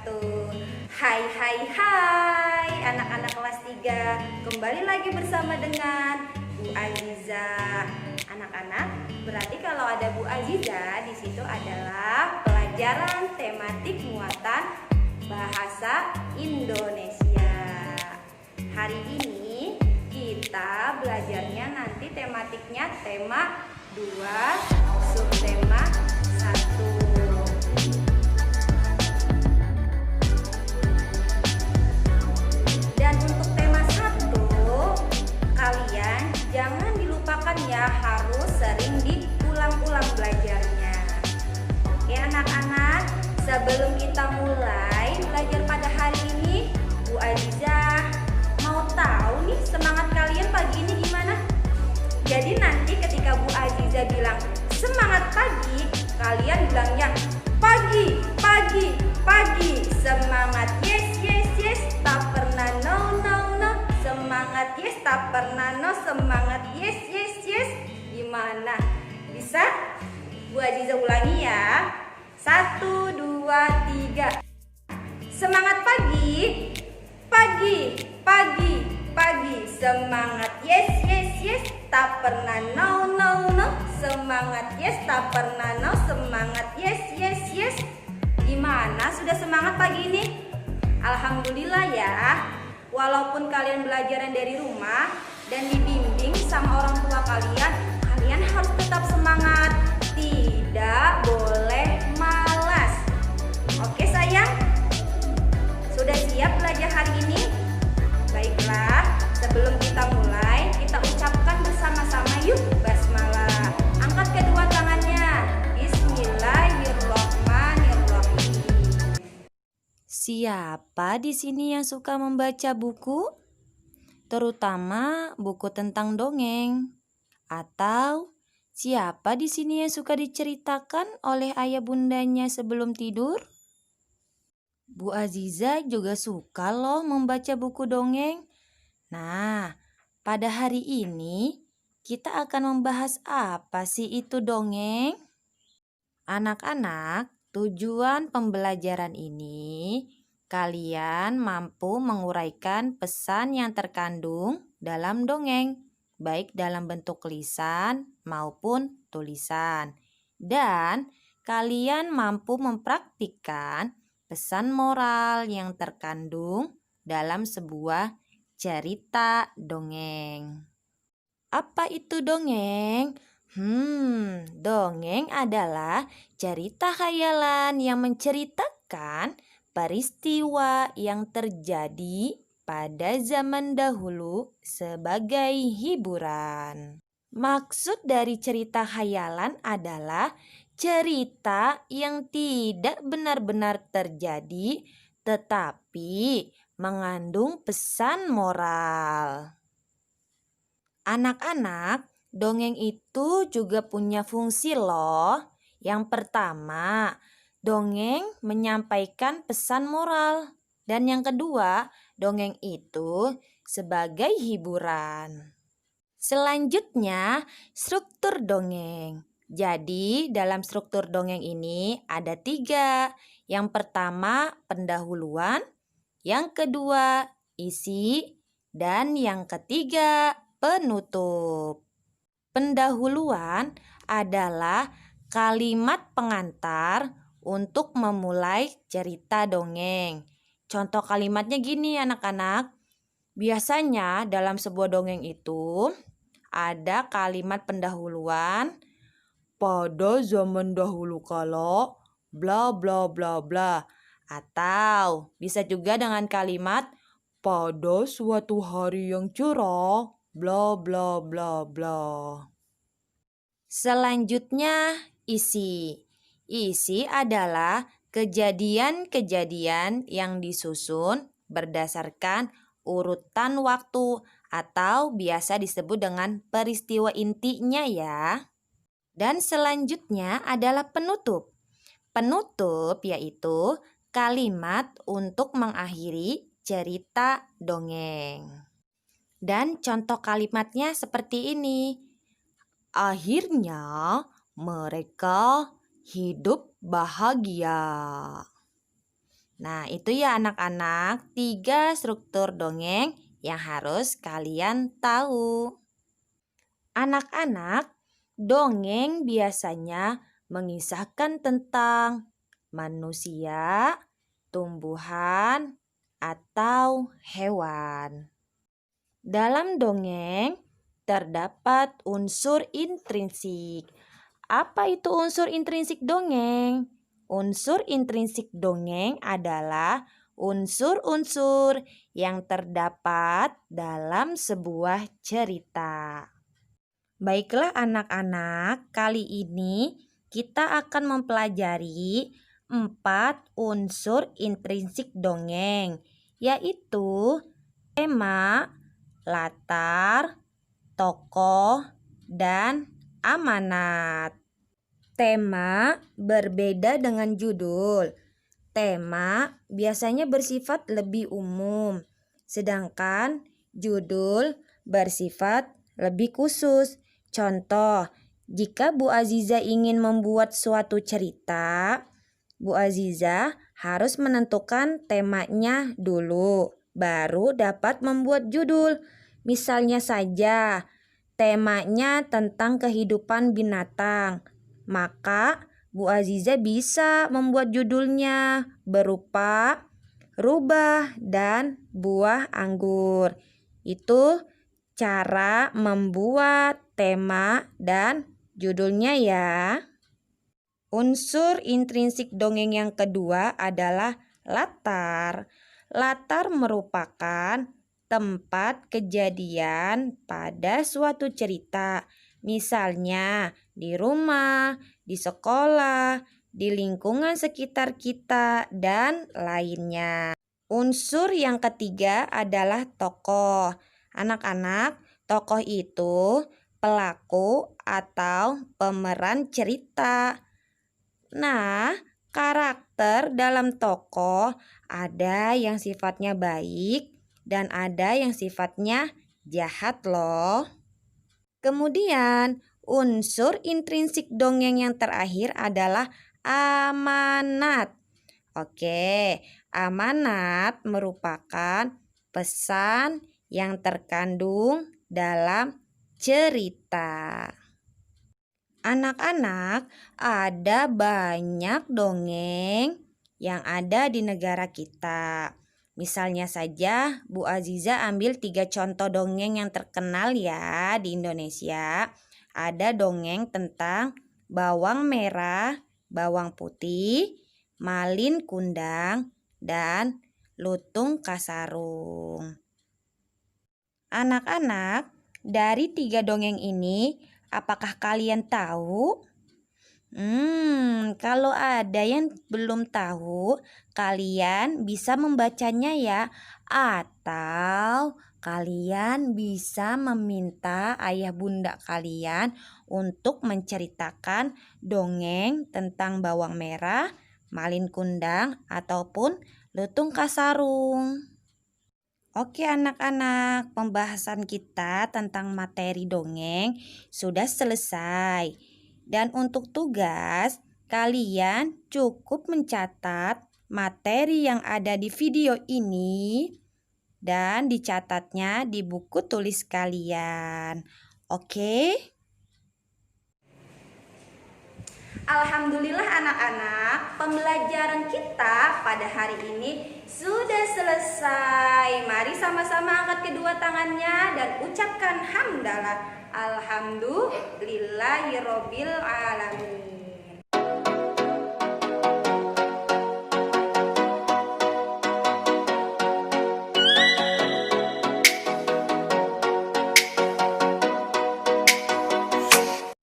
wabarakatuh. Hai anak-anak kelas 3. Kembali lagi bersama dengan Bu Aziza. Anak-anak, berarti kalau ada Bu Aziza di situ adalah pelajaran tematik muatan bahasa Indonesia. Hari ini kita belajarnya nanti tematiknya tema 2, subtema 1. Dan untuk tema 1, kalian jangan dilupakan ya, harus sering diulang-ulang belajarnya. Oke anak-anak, sebelum kita mulai belajar pada hari ini, Bu Aziza mau tahu nih semangat kalian pagi ini gimana? Jadi nanti ketika Bu Aziza bilang semangat pagi, kalian bilangnya pagi, pagi, pagi. Semangat yes, yes, yes, tak pernah no, no, no. Semangat yes, tak pernah no. Semangat yes, yes, yes. Gimana? Bisa? Bu Aziza ulangi ya. 1, 2, 3. Semangat pagi, pagi, pagi, pagi. Semangat yes, yes, yes, tak pernah no, no, no. Semangat yes, tak pernah no. Semangat yes, yes, yes. Gimana? Sudah semangat pagi ini? Alhamdulillah ya. Walaupun kalian belajaran dari rumah dan dibimbing sama orang tua kalian, kalian harus tetap semangat. Tidak boleh malas. Oke sayang? Sudah siap belajar hari ini? Baiklah, sebelum kita mulai, kita ucapkan bersama-sama yuk basmalah. Angkat kedua tangannya. Bismillahirrahmanirrahim. Siapa di sini yang suka membaca buku? Terutama buku tentang dongeng. Atau siapa di sini yang suka diceritakan oleh ayah bundanya sebelum tidur? Bu Aziza juga suka loh membaca buku dongeng. Nah, pada hari ini kita akan membahas apa sih itu dongeng? Anak-anak, tujuan pembelajaran ini kalian mampu menguraikan pesan yang terkandung dalam dongeng, baik dalam bentuk lisan maupun tulisan. Dan kalian mampu mempraktikkan pesan moral yang terkandung dalam sebuah cerita dongeng. Apa itu dongeng? Dongeng adalah cerita khayalan yang menceritakan peristiwa yang terjadi pada zaman dahulu sebagai hiburan. Maksud dari cerita khayalan adalah cerita yang tidak benar-benar terjadi tetapi mengandung pesan moral. Anak-anak, dongeng itu juga punya fungsi loh. Yang pertama, dongeng menyampaikan pesan moral. Dan yang kedua, dongeng itu sebagai hiburan. Selanjutnya, struktur dongeng. Jadi, dalam struktur dongeng ini ada 3. Yang pertama, pendahuluan. Yang kedua, isi. Dan yang ketiga, penutup. Pendahuluan adalah kalimat pengantar untuk memulai cerita dongeng. Contoh kalimatnya gini anak-anak. Biasanya dalam sebuah dongeng itu ada kalimat pendahuluan. Pada zaman dahulu kala bla bla bla bla. Atau bisa juga dengan kalimat pada suatu hari yang cerah bla bla bla bla. Selanjutnya isi. Isi adalah kejadian-kejadian yang disusun berdasarkan urutan waktu atau biasa disebut dengan peristiwa intinya ya. Dan selanjutnya adalah penutup. Penutup yaitu kalimat untuk mengakhiri cerita dongeng. Dan contoh kalimatnya seperti ini. Akhirnya mereka hidup bahagia. Nah, itu ya anak-anak, 3 struktur dongeng yang harus kalian tahu. Anak-anak, dongeng biasanya mengisahkan tentang manusia, tumbuhan, atau hewan. Dalam dongeng terdapat unsur intrinsik. Apa itu unsur intrinsik dongeng? Unsur intrinsik dongeng adalah unsur-unsur yang terdapat dalam sebuah cerita. Baiklah anak-anak, kali ini kita akan mempelajari 4 unsur intrinsik dongeng, yaitu tema, latar, tokoh, dan amanat. Tema berbeda dengan judul. Tema biasanya bersifat lebih umum, sedangkan judul bersifat lebih khusus. Contoh, jika Bu Aziza ingin membuat suatu cerita, Bu Aziza harus menentukan temanya dulu, baru dapat membuat judul. Misalnya saja, temanya tentang kehidupan binatang, maka Bu Aziza bisa membuat judulnya berupa rubah dan buah anggur. Itu cara membuat tema dan judulnya ya. Unsur intrinsik dongeng yang kedua adalah latar. Latar merupakan tempat kejadian pada suatu cerita. Misalnya di rumah, di sekolah, di lingkungan sekitar kita, dan lainnya. Unsur yang ketiga adalah tokoh. Anak-anak, tokoh itu pelaku atau pemeran cerita. Nah, karakter dalam tokoh ada yang sifatnya baik dan ada yang sifatnya jahat loh. Kemudian, unsur intrinsik dongeng yang terakhir adalah amanat. Oke, amanat merupakan pesan yang terkandung dalam cerita. Anak-anak, ada banyak dongeng yang ada di negara kita. Misalnya saja Bu Aziza ambil 3 contoh dongeng yang terkenal ya di Indonesia. Ada dongeng tentang bawang merah, bawang putih, malin kundang, dan lutung kasarung. Anak-anak, dari 3 dongeng ini, apakah kalian tahu? Kalau ada yang belum tahu, kalian bisa membacanya ya. Atau kalian bisa meminta ayah bunda kalian untuk menceritakan dongeng tentang bawang merah, malin kundang, ataupun lutung kasarung. Oke anak-anak, pembahasan kita tentang materi dongeng sudah selesai. Dan untuk tugas, kalian cukup mencatat materi yang ada di video ini dan dicatatnya di buku tulis kalian. Oke? Alhamdulillah anak-anak, pembelajaran kita pada hari ini sudah selesai. Mari sama-sama angkat kedua tangannya dan ucapkan hamdalah. Alhamdulillahirobbil alamin.